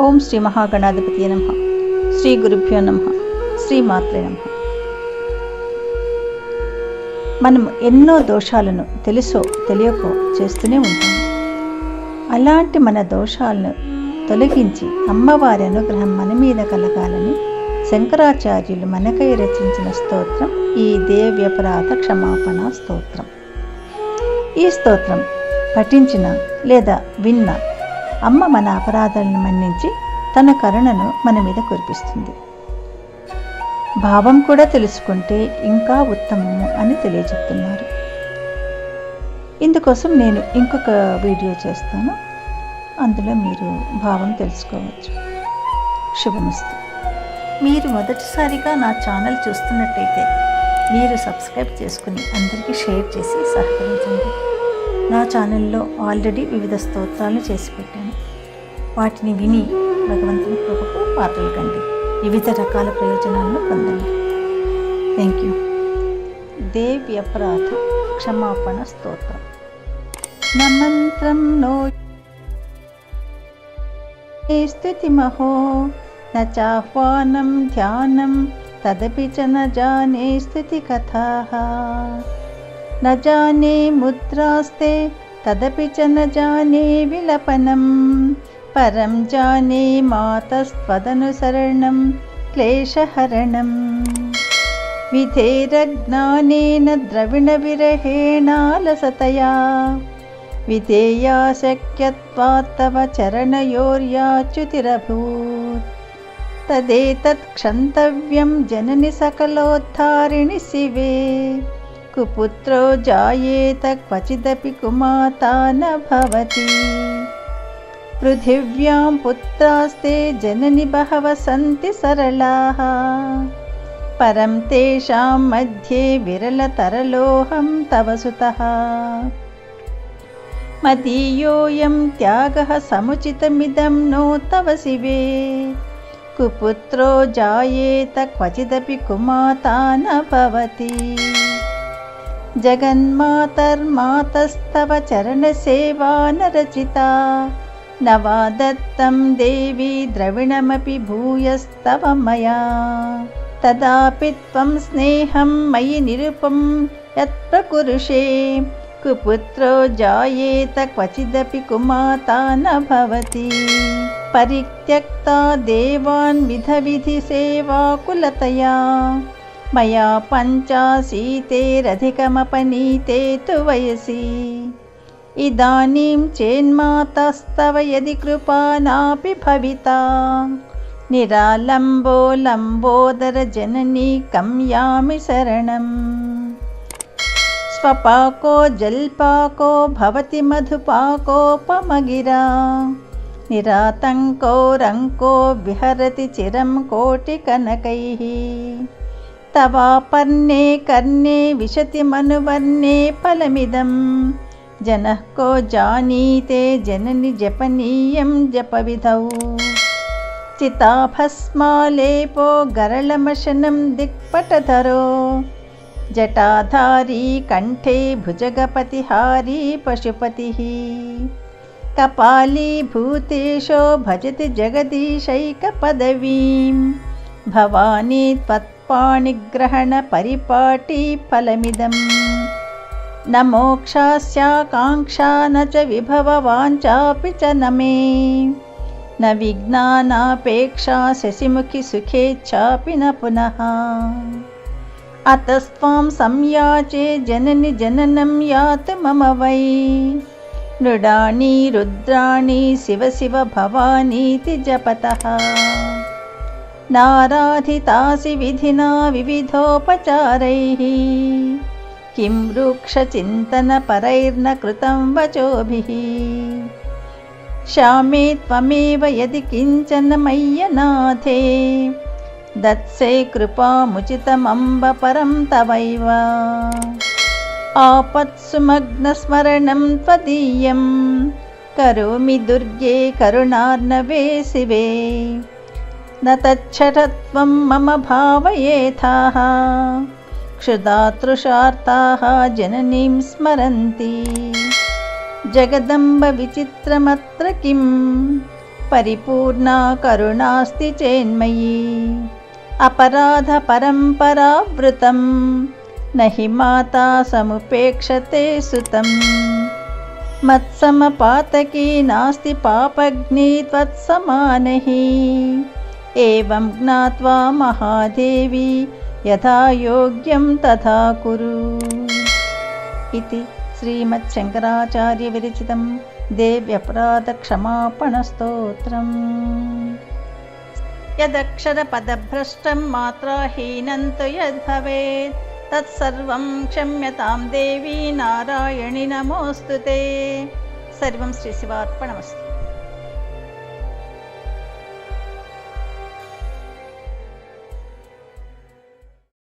ఓం శ్రీ మహాగణాధిపతియే నమః. శ్రీ గురుభ్యో నమః. శ్రీ మాత్రే నమః. మనం ఎన్నో దోషాలను తెలుసో తెలియకో చేస్తూనే ఉంటాం. అలాంటి మన దోషాలను తొలగించి అమ్మవారి అనుగ్రహం మన మీద కలగాలని శంకరాచార్యులు మనకై రచించిన స్తోత్రం ఈ దేవ్యపరాధ క్షమాపణ స్తోత్రం. ఈ స్తోత్రం పఠించిన లేదా విన్న అమ్మ మన అపరాధాలను మన్నించి తన కరుణను మన మీద కురిపిస్తుంది. భావం కూడా తెలుసుకుంటే ఇంకా ఉత్తమము అని తెలియజెప్తున్నారు. ఇందుకోసం నేను ఇంకొక వీడియో చేస్తాను, అందులో మీరు భావం తెలుసుకోవచ్చు. శుభమస్తు. మీరు మొదటిసారిగా నా ఛానల్ చూస్తున్నట్టయితే మీరు సబ్స్క్రైబ్ చేసుకుని అందరికీ షేర్ చేసి సహకరించండి. నా ఛానల్లో ఆల్రెడీ వివిధ స్తోత్రాలను చేసి పెట్టాను. వాటిని విని భగవంతుని కృపకు పాత్రలు కండి, వివిధ రకాల ప్రయోజనాలను పొందండి. Thank you. దేవ్యపరాధ క్షమాపణ స్తోత్రం. న మంత్రం నో స్తుతిమహో న చాహ్వానం ధ్యానం తదపి చ న జానే స్తుతి కథాః న జానే ముద్రాస్తే తదపి చ న జానే విలపనం పరం జానే మాతస్త్వదనుసరణం క్లేశహరణం విధేరజ్ఞానేన ద్రవిణ విరహేణాలసతయా విధేయా శక్యత్వాత్ తవ చరణయోర్యాచ్యుతిరభూత్ తదేతత్ క్షంతవ్యం జనని సకలోద్ధారిణి శివే కుపుత్రో జాయేత క్వచిదపి కుమాతా న భవతి పృథివ్యాం పుత్రాస్తే జనని బహవః సంతి సరళాః పరం తేషాం మధ్యే విరలతరలోహం తవ సుతః మదీయోయం త్యాగః సముచితమిదం నో తవ శివే కుపుత్రో జాయేత క్వచిదపి కుమాతా న భవతి జగన్మాతర్మాతస్తవ చరణసేవా నరచితా న వా దత్తం దేవి ద్రవిణమపి భూయస్తవ మయా తదాపి త్వం స్నేహం మయి నిరుపం యత్ప్రకురుషే కుపుత్రో జాయేత క్వచిదపి కుమాతా న భవతి పరిత్యక్తా దేవాన్ విధి సేవాకులతయా మయా పంచాశీతేరధికమపనీతే తు వయసి ఇదానీం చేన్మాతస్తవ యది కృపా నాపి భవితా నిరాలంబో లంబోదర జననీ కం యామి శరణం స్వపాకో జల్పాకో భవతి మధుపాకోపమగిరా నిరాతంకో రంకో విహరతి చిరం కోటి కనకైః తవాపర్ణే కర్ణే విశతి మనువర్ణే ఫలమిదం జనః కో జానీతే జనని జపనీయం జపవిధౌ చితాభస్మాలేపో గరళమశనం దిక్పటధరో జటాధారీ కంఠే భుజగపతిహారీ పశుపతిః కపాలీ భూతేశో భజతి జగదీశైకపదవీం భవానీ త్వత్పాణిగ్రహణ పరిపాటీ ఫలమిదం న మోక్షాస్యాకాంక్షా న చ విభవవాంఛాపి చ న మే న విజ్ఞానాపేక్షా శశిముఖి సుఖేచ్ఛాపి న పునః అతస్త్వాం సంయాచే జనని జననం యాతు మమ వై మృడాని రుద్రాణి శివ శివ భవానీతి జపతః నారాధితాసి విధినా వివిధోపచారైః కిం వృక్షచింతన పరైర్న కృతం వచోభిః శ్యామే త్వమేవ యది కించన మయ్యనాథే దత్సే కృపాముచితమంబ పరం తవైవ ఆపత్సుమగ్నస్మరణం త్వదీయం కరోమి దుర్గే కరుణార్ణవే శివే న తచ్చటత్వం మమ భావయేథాః క్షుధాతృషార్తాః జననీం స్మరంతి జగదంబ విచిత్రమత్ర కిం పరిపూర్ణా కరుణాస్తి చేన్మయీ అపరాధ పరంపరావృతం నహి మాతా సముపేక్షతే సుతం మత్సమపాతకీ నాస్తి పాపగ్ని త్వత్సమానహి ఏవం జ్ఞాత్వా మహాదేవి యథా యోగ్యం తథా కురు. ఇది శ్రీమచ్చంకరాచార్య విరచితం దేవ్యపరాధక్షమాపణస్తోత్రం. యదక్షరపదభ్రష్టం మాత్రాహీనం తు యద్భవేత్ తత్సర్వం క్షమ్యతాం దేవీ నారాయణి నమోస్తుతే. సర్వం శ్రీ శివార్పణమస్తు.